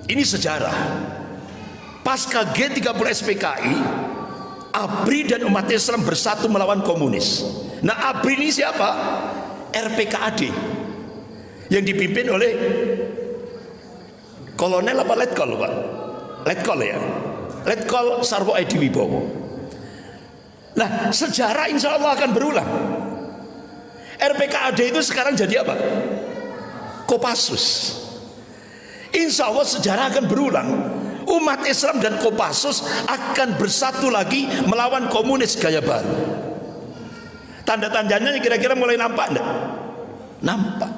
Ini sejarah. Pasca G30 SPKI, ABRI dan umat Islam bersatu melawan komunis. Nah, ABRI ini siapa? RPKAD yang dipimpin oleh Kolonel apa Letkol, Pak? Letkol ya, Letkol Sarwo Edi Wibowo. Nah, sejarah insya Allah akan berulang. RPKAD itu sekarang jadi apa? Kopassus. Insya Allah sejarah akan berulang. Umat Islam dan Kopassus akan bersatu lagi melawan komunis gaya baru. Tanda-tandanya kira-kira mulai nampak enggak? Nampak.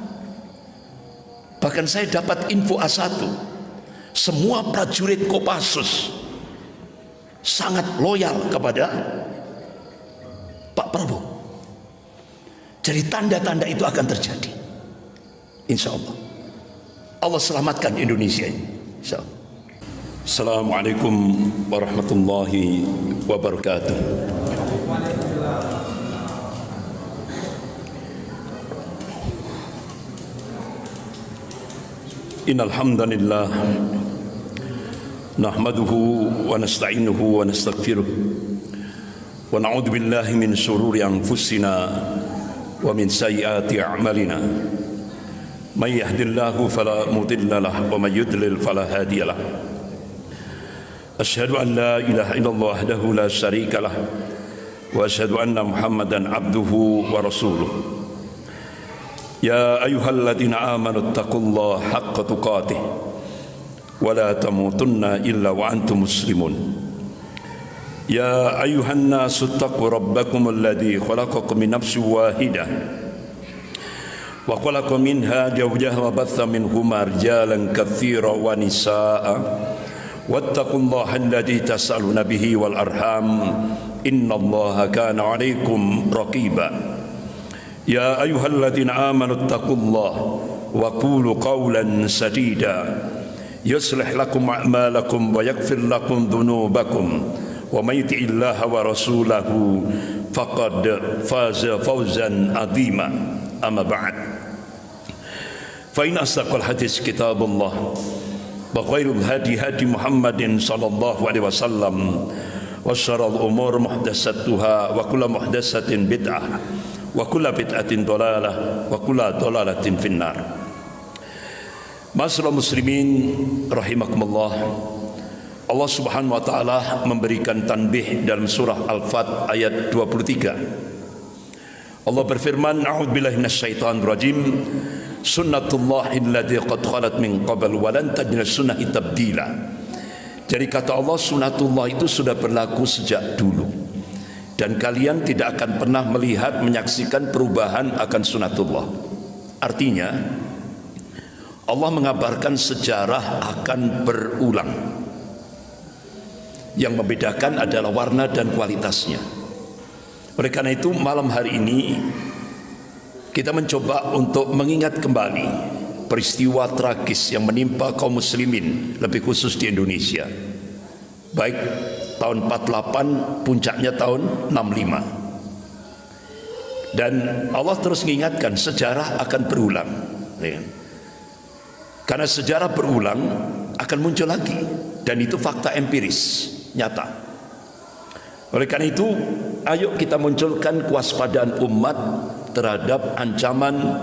Bahkan saya dapat info A1, semua prajurit Kopassus sangat loyal kepada Pak Prabowo. Jadi tanda-tanda itu akan terjadi, insya Allah. Allah selamatkan Indonesia ini, insya Allah. Assalamualaikum warahmatullahi wabarakatuh. Innal hamdalillah nahmaduhu wa nasta'inuhu wa nastaghfiruh wa na'udzu billahi min shururi anfusina wa min sayyiati a'malina. May yahdihillahu fala mudilla lahu wa may yudlil fala hadiya lahu. Asyhadu an la ilaha illallah wahdahu la syarika lah wa asyhadu anna Muhammadan abduhu wa rasuluh. Ya ayyuhalladzina amanu taqullaha haqqa tuqatih wa la tamutunna illa wa antum muslimun. Ya ayyuhan nasu taqu rabbakum alladzi khalaqakum min nafsin wahidah wa khalaqa minha zawjaha wa batha minhuma rijalan katsiran wa nisaa'a wattaqullaha alladzi tas'aluna bihi wal arham innallaha kana 'alaikum raqiba. Ya ayyuhalladzina amanu taqullaha wa qulu qawlan sadida yuslih lakum a'malakum wa yaghfir lakum dhunubakum wa may yuti'illaha wa rasulahu faqad faza fawzan 'azima. Amma ba'd. Fa in asdaqal hadits kitabullah wa khairul hadi hadi Muhammadin sallallahu alaihi wasallam wa syarrul umur muhdatsatuha wa kullu muhdatsatin bid'ah wa kullu bid'atin dhalalah wa kullu dhalalatin finnar. Masyaallah muslimin rahimakumullah. Allah Subhanahu wa taala memberikan tanbih dalam surah Al-Fat ayat 23. Allah berfirman, a'udzubillahi minasyaitonir rajim. Sunnatullahi allati qad khalat min qabl wa lan tajid sunnahi tabdila. Jadi kata Allah, sunnatullah itu sudah berlaku sejak dulu dan kalian tidak akan pernah melihat menyaksikan perubahan akan sunnatullah. Artinya Allah mengabarkan sejarah akan berulang. Yang membedakan adalah warna dan kualitasnya. Oleh karena itu malam hari ini kita mencoba untuk mengingat kembali peristiwa tragis yang menimpa kaum muslimin, lebih khusus di Indonesia. Baik tahun 48, puncaknya tahun 65. Dan Allah terus mengingatkan sejarah akan berulang. Karena sejarah berulang akan muncul lagi, dan itu fakta empiris, nyata. Oleh karena itu, ayo kita munculkan kewaspadaan umat terhadap ancaman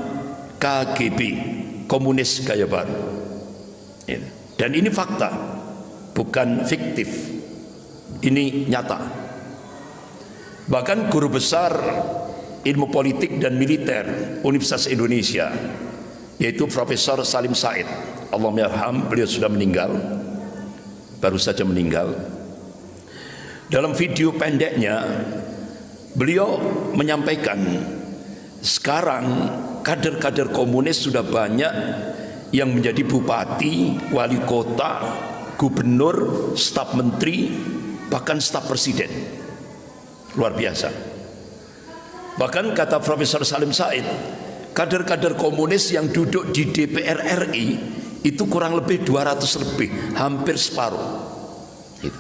KGB, komunis gaya baru. Dan ini fakta, bukan fiktif. Ini nyata. Bahkan guru besar ilmu politik dan militer Universitas Indonesia, yaitu Profesor Salim Said, Allahumma'arham, beliau sudah meninggal, baru saja meninggal. Dalam video pendeknya beliau menyampaikan, sekarang kader-kader komunis sudah banyak yang menjadi bupati, wali kota, gubernur, staf menteri, bahkan staf presiden. Luar biasa. Bahkan kata Profesor Salim Said, kader-kader komunis yang duduk di DPR RI itu kurang lebih 200 lebih, hampir separuh. Gitu.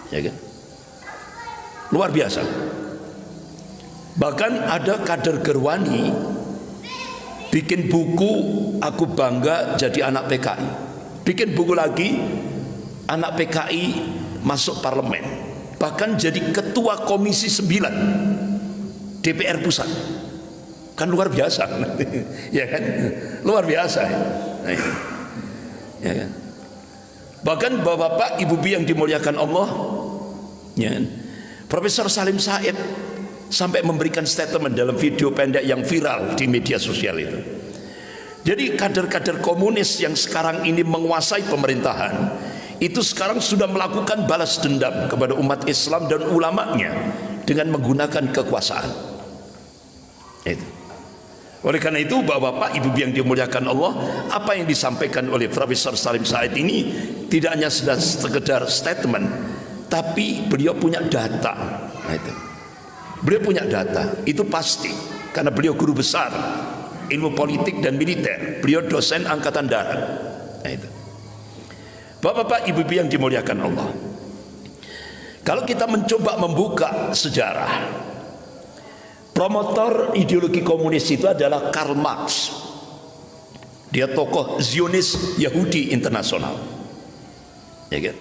Ya kan? Luar biasa. Bahkan ada kader Gerwani bikin buku, aku bangga jadi anak PKI. bikin buku lagi, anak PKI masuk parlemen, bahkan jadi ketua komisi 9 DPR pusat. Kan luar biasa. Ya kan, luar biasa ya kan? Bahkan bapak-bapak, ibu-ibu yang dimuliakan Allah, ya kan? Profesor Salim Said sampai memberikan statement dalam video pendek yang viral di media sosial itu. Jadi kader-kader komunis yang sekarang ini menguasai pemerintahan itu sekarang sudah melakukan balas dendam kepada umat Islam dan ulamanya dengan menggunakan kekuasaan. Itu. Oleh karena itu, bapak-bapak, ibu-ibu yang dimuliakan Allah, apa yang disampaikan oleh Profesor Salim Said ini tidak hanya sekedar statement, tapi beliau punya data. Nah, itu. Beliau punya data, itu pasti, karena beliau guru besar ilmu politik dan militer, beliau dosen angkatan darat. Nah, itu. Bapak-bapak, ibu-ibu yang dimuliakan Allah, kalau kita mencoba membuka sejarah, promotor ideologi komunis itu adalah Karl Marx. Dia tokoh Zionis Yahudi internasional. Ya kan?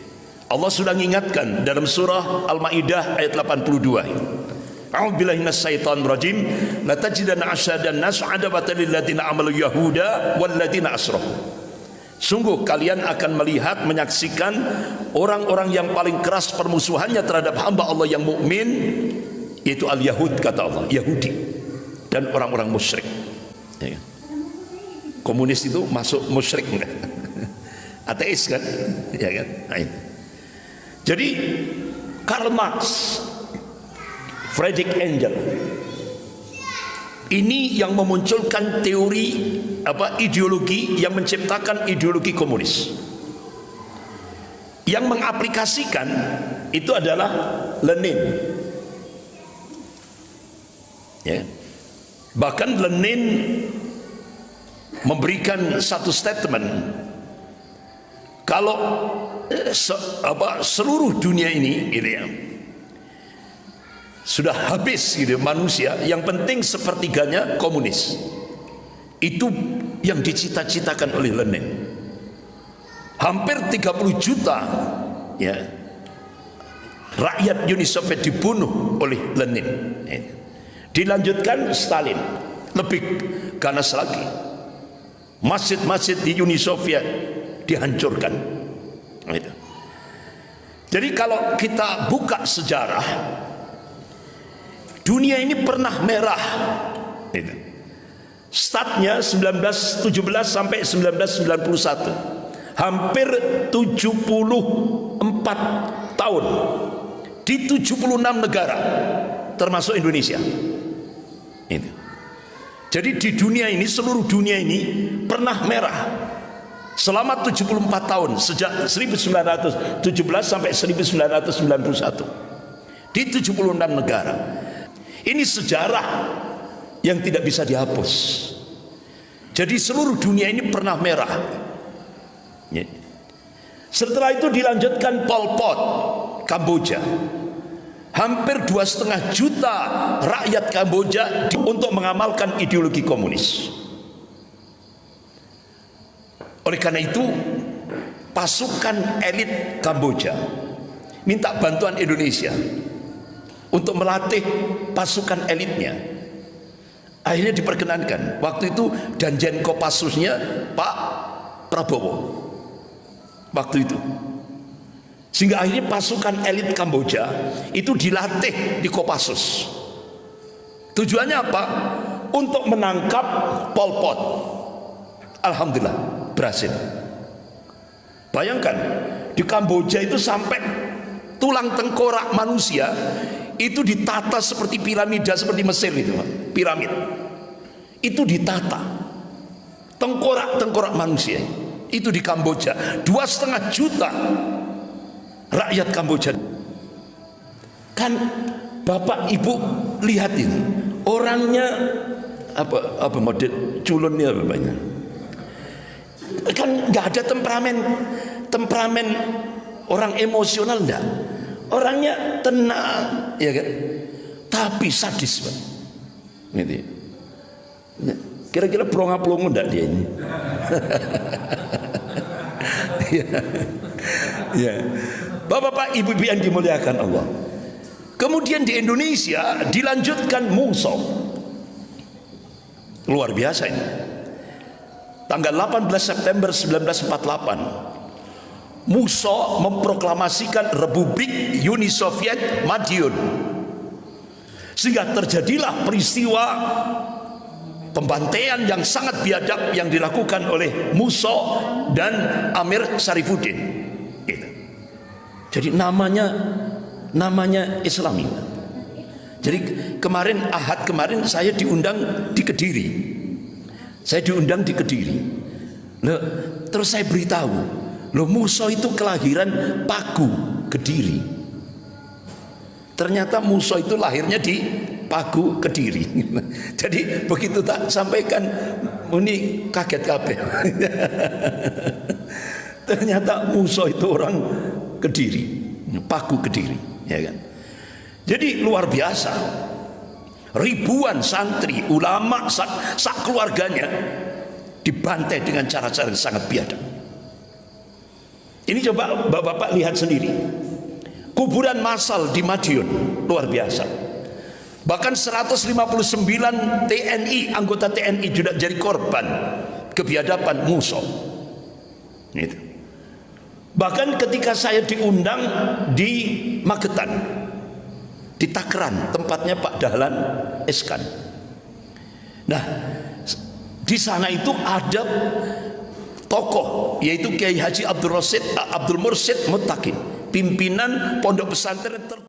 Allah sudah mengingatkan dalam surah Al-Maidah ayat 82. A'udzubillahi minasyaitonir rajim. La tajidanna asyadan nas 'adawatan lil ladzina amalu yahuda wal ladzina asyraku. Sungguh kalian akan melihat, menyaksikan orang-orang yang paling keras permusuhannya terhadap hamba Allah yang mukmin, yaitu al-Yahud, kata Allah, Yahudi dan orang-orang musyrik. Ya kan? Komunis itu masuk musyrik enggak? Ateis kan? Ya kan? Nah, itu. Jadi Karl Marx, Friedrich Engels, ini yang memunculkan teori ideologi yang menciptakan ideologi komunis. Yang mengaplikasikan itu adalah Lenin. Ya. Bahkan Lenin memberikan satu statement, kalau seluruh dunia ini gitu ya, sudah habis gitu manusia, yang penting sepertiganya komunis. Itu yang dicita-citakan oleh Lenin. Hampir 30 juta ya rakyat Uni Soviet dibunuh oleh Lenin. Dilanjutkan Stalin, lebih ganas lagi, masjid-masjid di Uni Soviet dihancurkan. Gitu. Jadi kalau kita buka sejarah, dunia ini pernah merah. Gitu. Startnya 1917 sampai 1991, hampir 74 tahun di 76 negara termasuk Indonesia. Itu. Jadi di dunia ini, seluruh dunia ini pernah merah selama 74 tahun, sejak 1917 sampai 1991 di 76 negara. Ini sejarah yang tidak bisa dihapus. Jadi seluruh dunia ini pernah merah. Setelah itu dilanjutkan Pol Pot, Kamboja. Hampir 2,5 juta rakyat Kamboja untuk mengamalkan ideologi komunis. Oleh karena itu, pasukan elit Kamboja minta bantuan Indonesia untuk melatih pasukan elitnya. Akhirnya diperkenankan. Waktu itu Danjen Kopassusnya Pak Prabowo. Waktu itu. Sehingga akhirnya pasukan elit Kamboja itu dilatih di Kopassus. Tujuannya apa? Untuk menangkap Pol Pot. Alhamdulillah berhasil. Bayangkan, di Kamboja itu sampai tulang tengkorak manusia itu ditata seperti piramida, seperti Mesir itu, piramid. Itu ditata. Tengkorak-tengkorak manusia itu di Kamboja, 2,5 juta rakyat Kamboja. Kan Bapak Ibu lihat ini, orangnya apa model culunnya banyak. Kan nggak ada temperamen orang emosional, enggak. Orangnya tenang, ya kan? Tapi sadis, Pak. Gitu. Kira-kira pelongo-pelongo enggak dia ini? Ya. Bapak-bapak, ibu-ibu yang dimuliakan Allah. Kemudian di Indonesia dilanjutkan muso. Luar biasa ini. Tanggal 18 September 1948, muso memproklamasikan Republik Uni Soviet Madiun. Sehingga terjadilah peristiwa pembantaian yang sangat biadab yang dilakukan oleh Muso dan Amir Sarifuddin. Itu. Jadi namanya Islami. Jadi kemarin Ahad kemarin saya diundang di Kediri. Loh, terus saya beritahu, loh Muso itu kelahiran Pagu, Kediri. Ternyata Muso itu lahirnya di Pagu, Kediri. Jadi begitu tak sampaikan, ini kaget kabeh. Ternyata Muso itu orang Kediri, Pagu, Kediri, ya kan? Jadi luar biasa. Ribuan santri, ulama, sak keluarganya dibantai dengan cara-cara yang sangat biadab. Ini coba bapak-bapak lihat sendiri. Kuburan massal di Madiun luar biasa. Bahkan 159 TNI, anggota TNI juga jadi korban kebiadaban Muso. Gitu. Bahkan ketika saya diundang di Magetan, di Takran, tempatnya Pak Dahlan Iskan. Nah, di sana itu ada tokoh, yaitu Kiai Haji Abdul Mursyid Muttaqin, pimpinan pondok pesantren